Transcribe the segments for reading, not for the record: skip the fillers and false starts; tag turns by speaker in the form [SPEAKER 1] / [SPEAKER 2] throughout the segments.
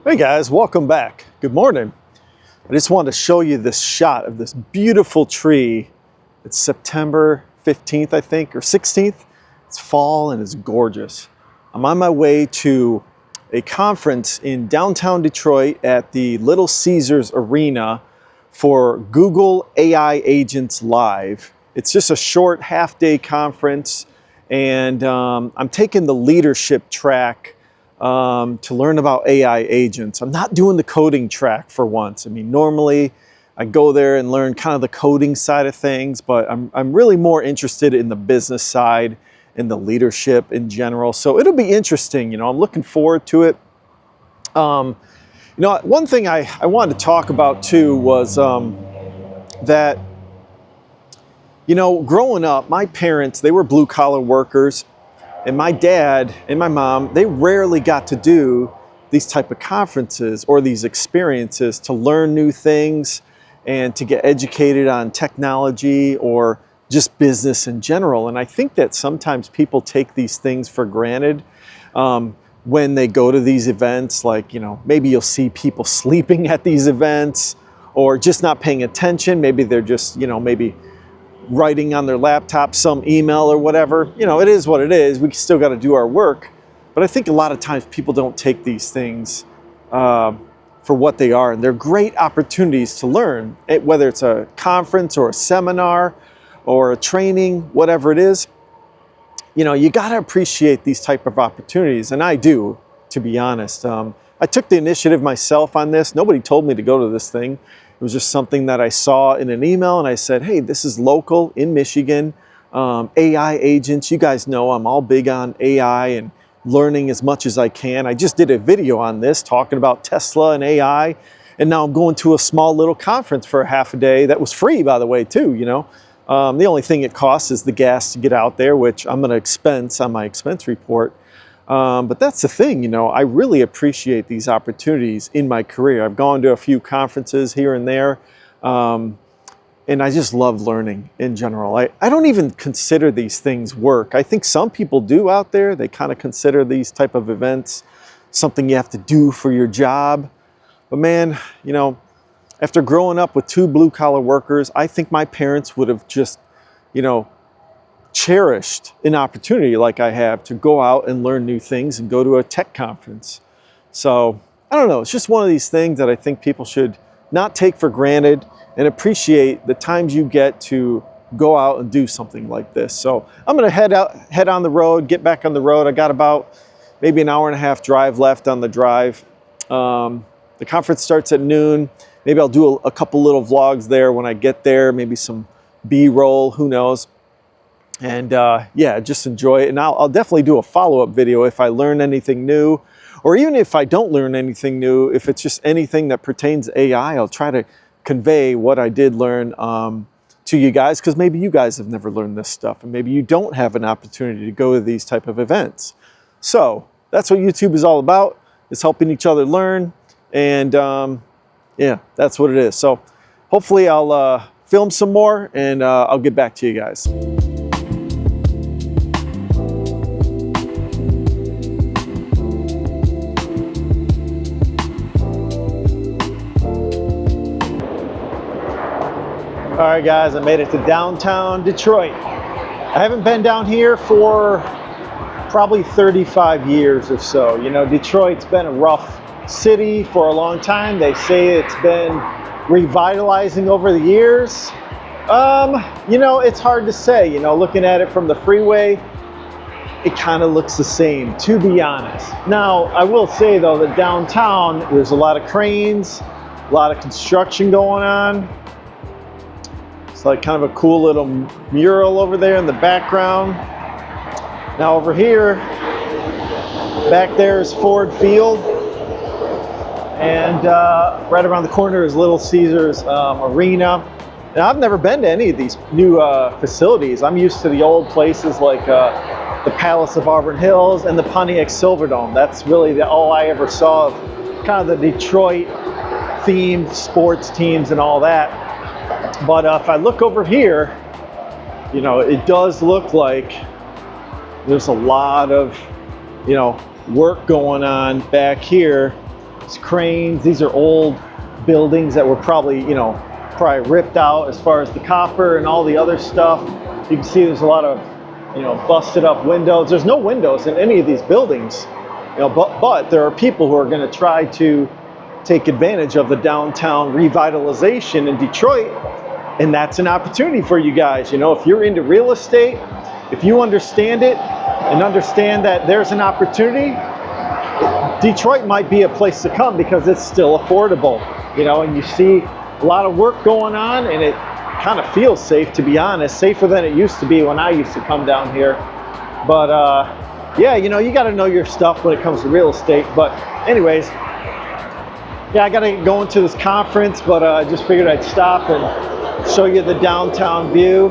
[SPEAKER 1] Hey guys, welcome back. Good morning. I just wanted to show you this shot of this beautiful tree. It's September 15th, I think, or 16th. It's fall and it's gorgeous. I'm on my way to a conference in downtown Detroit at the Little Caesars Arena for Google AI Agents Live. It's just a short half-day conference, and I'm taking the leadership track to learn about AI agents. I'm not doing the coding track for once. I mean, normally I go there and learn kind of the coding side of things, but I'm really more interested in the business side and the leadership in general. So it'll be interesting. I'm looking forward to it. One thing I wanted to talk about too was that, growing up, my parents, they were blue collar workers. And my dad and my mom, they rarely got to do these type of conferences or these experiences to learn new things and to get educated on technology or just business in general. And I think that sometimes people take these things for granted when they go to these events. Like, maybe you'll see people sleeping at these events or just not paying attention. Maybe they're just, maybe writing on their laptop some email or whatever. It is what it is. We still got to do our work. But I think a lot of times people don't take these things for what they are. And they're great opportunities to learn, whether it's a conference or a seminar or a training, whatever it is. You got to appreciate these type of opportunities. And I do, to be honest. I took the initiative myself on this. Nobody told me to go to this thing. It was just something that I saw in an email, and I said, hey, this is local in Michigan. AI agents, you guys know I'm all big on AI and learning as much as I can. I just did a video on this talking about Tesla and AI, and now I'm going to a small little conference for a half a day that was free, by the way, too. The only thing it costs is the gas to get out there, which I'm going to expense on my expense report. But that's the thing, I really appreciate these opportunities in my career. I've gone to a few conferences here and there, and I just love learning in general. I don't even consider these things work. I think some people do out there. They kind of consider these type of events something you have to do for your job. But man, after growing up with two blue-collar workers, I think my parents would have just, cherished an opportunity like I have to go out and learn new things and go to a tech conference. So I don't know, it's just one of these things that I think people should not take for granted and appreciate the times you get to go out and do something like this. So I'm gonna head on the road, get back on the road. I got about maybe an hour and a half drive left on the drive. The conference starts at noon. Maybe I'll do a couple little vlogs there when I get there, maybe some B-roll, who knows. And just enjoy it. And I'll definitely do a follow-up video if I learn anything new, or even if I don't learn anything new, if it's just anything that pertains to AI, I'll try to convey what I did learn to you guys, because maybe you guys have never learned this stuff, and maybe you don't have an opportunity to go to these type of events. So that's what YouTube is all about, is helping each other learn. And that's what it is. So hopefully I'll film some more, and I'll get back to you guys. All right, guys, I made it to downtown Detroit. I haven't been down here for probably 35 years or so. Detroit's been a rough city for a long time. They say it's been revitalizing over the years. It's hard to say. Looking at it from the freeway, it kind of looks the same, to be honest. Now, I will say, though, that downtown, there's a lot of cranes, a lot of construction going on. It's like kind of a cool little mural over there in the background. Now over here, back there is Ford Field. And right around the corner is Little Caesars Arena. Now, I've never been to any of these new facilities. I'm used to the old places like the Palace of Auburn Hills and the Pontiac Silverdome. That's really all I ever saw of kind of the Detroit themed sports teams and all that. But if I look over here, it does look like there's a lot of, work going on back here It's cranes. These are old buildings that were probably, probably ripped out as far as the copper and all the other stuff. You can see there's a lot of, busted up windows. There's no windows in any of these buildings, but there are people who are going to try to take advantage of the downtown revitalization in Detroit, and that's an opportunity for you guys. If you're into real estate, if you understand it and understand that there's an opportunity, Detroit might be a place to come because it's still affordable, and you see a lot of work going on, and it kind of feels safe, to be honest, safer than it used to be when I used to come down here. But yeah, you got to know your stuff when it comes to real estate. But anyways, yeah, I got to go into this conference, but I just figured I'd stop and show you the downtown view.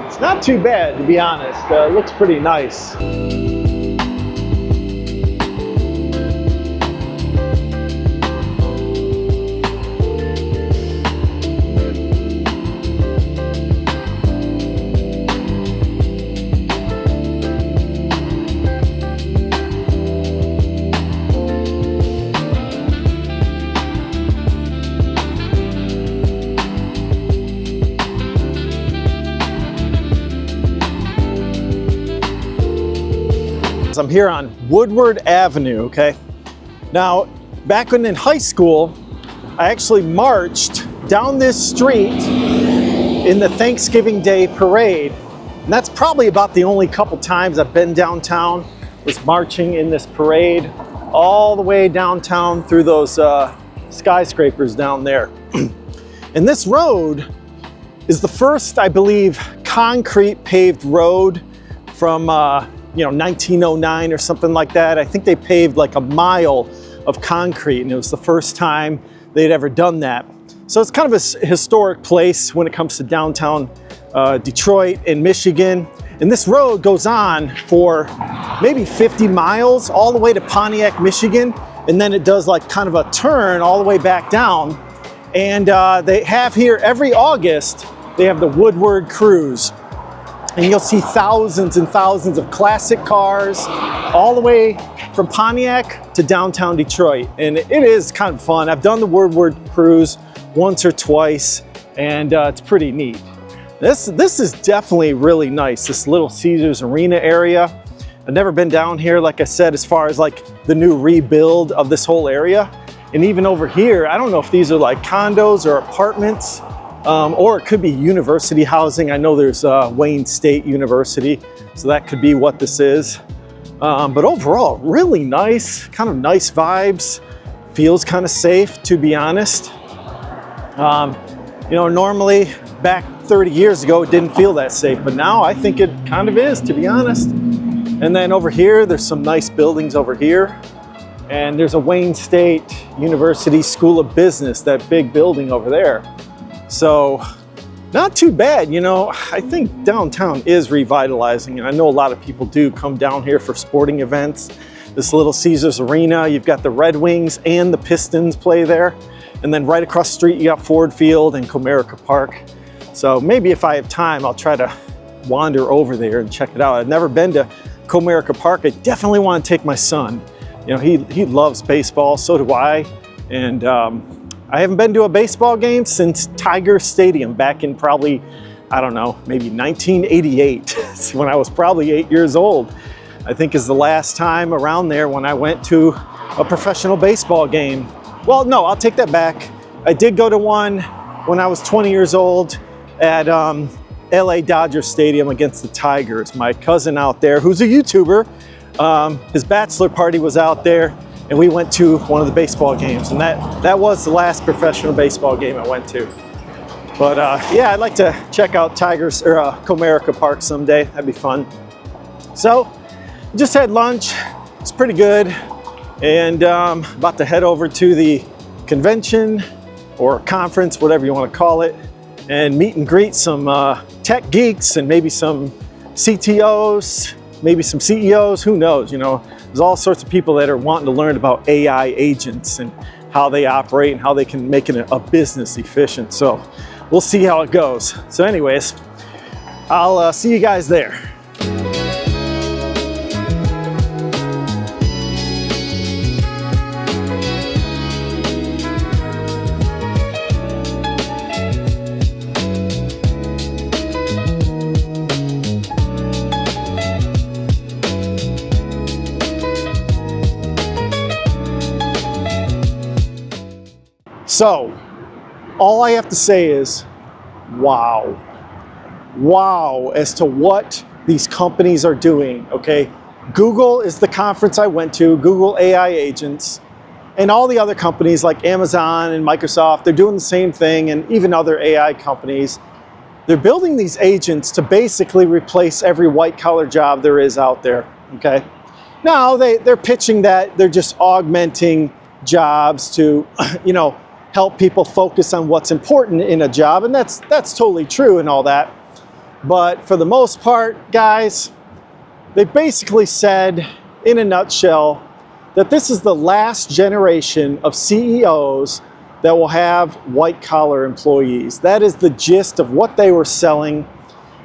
[SPEAKER 1] It's not too bad, to be honest. It looks pretty nice. I'm here on Woodward Avenue, okay? Now, back when in high school, I actually marched down this street in the Thanksgiving Day parade. And that's probably about the only couple times I've been downtown, was marching in this parade all the way downtown through those skyscrapers down there. And this road is the first, I believe, concrete paved road from 1909 or something like that. I think they paved like a mile of concrete, and it was the first time they'd ever done that. So it's kind of a historic place when it comes to downtown Detroit and Michigan. And this road goes on for maybe 50 miles all the way to Pontiac, Michigan. And then it does like kind of a turn all the way back down. And they have here every August, they have the Woodward Cruise. And you'll see thousands and thousands of classic cars all the way from Pontiac to downtown Detroit. And it is kind of fun. I've done the Woodward Cruise once or twice, and it's pretty neat. This is definitely really nice, this Little Caesars Arena area. I've never been down here, like I said, as far as like the new rebuild of this whole area. And even over here, I don't know if these are like condos or apartments, or it could be university housing. I know there's Wayne State University, so that could be what this is. But overall, really nice, kind of nice vibes. Feels kind of safe, to be honest. Normally back 30 years ago, it didn't feel that safe, but now I think it kind of is, to be honest. And then over here, there's some nice buildings over here. And there's a Wayne State University School of Business, that big building over there. So not too bad, I think downtown is revitalizing, and I know a lot of people do come down here for sporting events. This Little Caesars Arena, you've got the Red Wings and the Pistons play there. And then right across the street, you got Ford Field and Comerica Park. So maybe if I have time, I'll try to wander over there and check it out. I've never been to Comerica Park. I definitely want to take my son. He loves baseball, so do I. And I haven't been to a baseball game since Tiger Stadium back in probably, I don't know, maybe 1988, when I was probably 8 years old. I think is the last time around there when I went to a professional baseball game. Well, no, I'll take that back. I did go to one when I was 20 years old at LA Dodger Stadium against the Tigers. My cousin out there, who's a YouTuber, his bachelor party was out there, and we went to one of the baseball games, and that was the last professional baseball game I went to. But yeah, I'd like to check out Tigers or Comerica Park someday. That'd be fun. So, just had lunch. It's pretty good, and about to head over to the convention or conference, whatever you want to call it, and meet and greet some tech geeks and maybe some CTOs, maybe some CEOs. Who knows? There's all sorts of people that are wanting to learn about AI agents and how they operate and how they can make it a business efficient. So we'll see how it goes. So anyways, I'll see you guys there. So all I have to say is, wow. Wow as to what these companies are doing, okay? Google is the conference I went to, Google AI Agents, and all the other companies like Amazon and Microsoft, they're doing the same thing, and even other AI companies. They're building these agents to basically replace every white-collar job there is out there, okay? Now, they're pitching that they're just augmenting jobs to, you know, help people focus on what's important in a job, and that's totally true and all that. But for the most part, guys, they basically said, in a nutshell, that this is the last generation of CEOs that will have white-collar employees. That is the gist of what they were selling.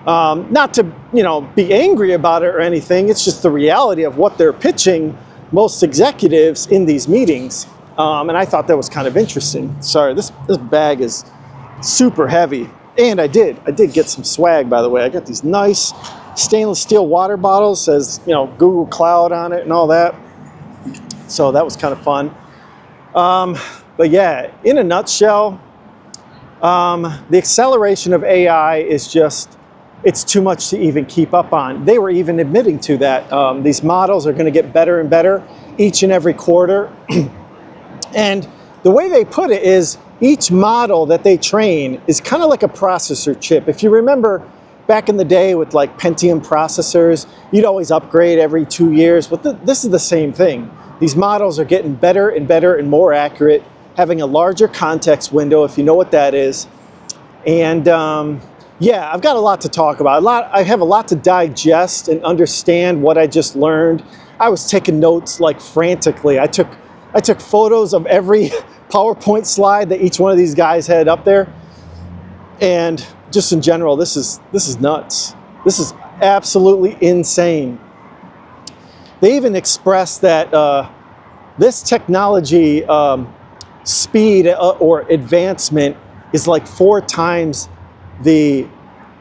[SPEAKER 1] Not to, you know, be angry about it or anything. It's just the reality of what they're pitching most executives in these meetings. And I thought that was kind of interesting. Sorry, this bag is super heavy. And I did get some swag, by the way. I got these nice stainless steel water bottles, says, you know, Google Cloud on it and all that. So that was kind of fun. But yeah, in a nutshell, the acceleration of AI is just, it's too much to even keep up on. They were even admitting to that. These models are going to get better and better each and every quarter. And the way they put it is, each model that they train is kind of like a processor chip. If you remember back in the day with like Pentium processors, you'd always upgrade every 2 years. But this is the same thing. These models are getting better and better and more accurate, having a larger context window, if you know what that is. And yeah, I've got a lot to talk about. I have a lot to digest and understand what I just learned. I was taking notes like frantically. I took photos of every PowerPoint slide that each one of these guys had up there. And just in general, this is nuts. This is absolutely insane. They even expressed that this technology speed or advancement is like 4 times the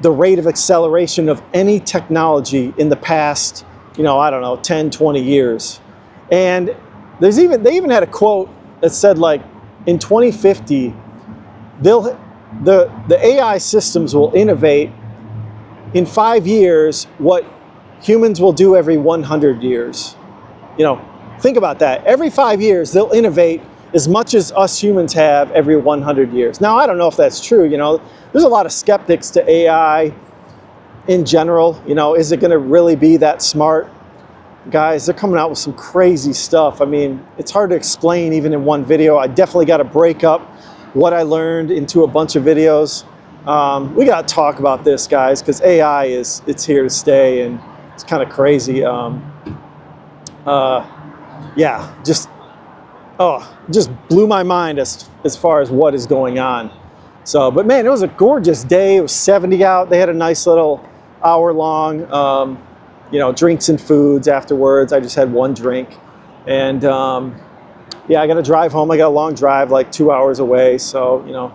[SPEAKER 1] rate of acceleration of any technology in the past, you know, I don't know, 10, 20 years. And they even had a quote that said, like, in 2050, the AI systems will innovate in 5 years what humans will do every 100 years. You know, think about that. Every 5 years, they'll innovate as much as us humans have every 100 years. Now, I don't know if that's true. You know, there's a lot of skeptics to AI in general. You know, is it going to really be that smart? Guys, they're coming out with some crazy stuff. I mean, it's hard to explain even in one video. I definitely got to break up what I learned into a bunch of videos. We got to talk about this, guys, because AI it's here to stay, and it's kind of crazy. Yeah, just blew my mind as far as what is going on. So, but man, it was a gorgeous day. It was 70 out. They had a nice little hour-long you know, drinks and foods afterwards. I just had one drink. And yeah, I got to drive home. I got a long drive, like 2 hours away. So, you know,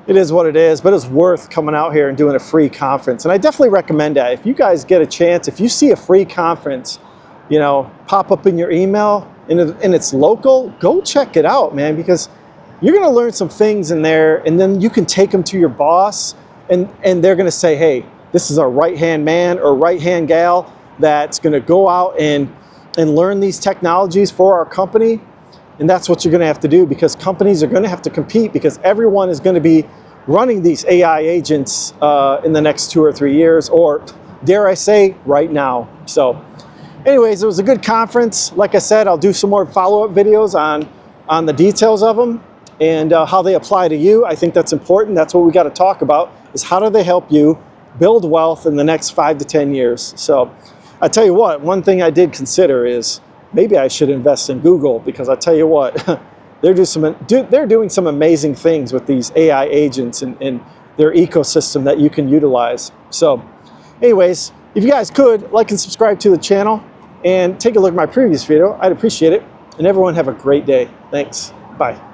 [SPEAKER 1] it is what it is. But it's worth coming out here and doing a free conference. And I definitely recommend that. If you guys get a chance, if you see a free conference, you know, pop up in your email and it's local, go check it out, man, because you're going to learn some things in there. And then you can take them to your boss and they're going to say, hey, this is our right-hand man or right-hand gal that's going to go out and learn these technologies for our company. And that's what you're going to have to do, because companies are going to have to compete, because everyone is going to be running these AI agents in the next 2 or 3 years, or dare I say, right now. So anyways, it was a good conference. Like I said, I'll do some more follow-up videos on the details of them and how they apply to you. I think that's important. That's what we got to talk about, is how do they help you build wealth in the next 5 to 10 years. So I tell you what, one thing I did consider is maybe I should invest in Google, because I tell you what, they're doing some amazing things with these AI agents and their ecosystem that you can utilize. So anyways, if you guys could like and subscribe to the channel and take a look at my previous video, I'd appreciate it. And everyone have a great day. Thanks. Bye.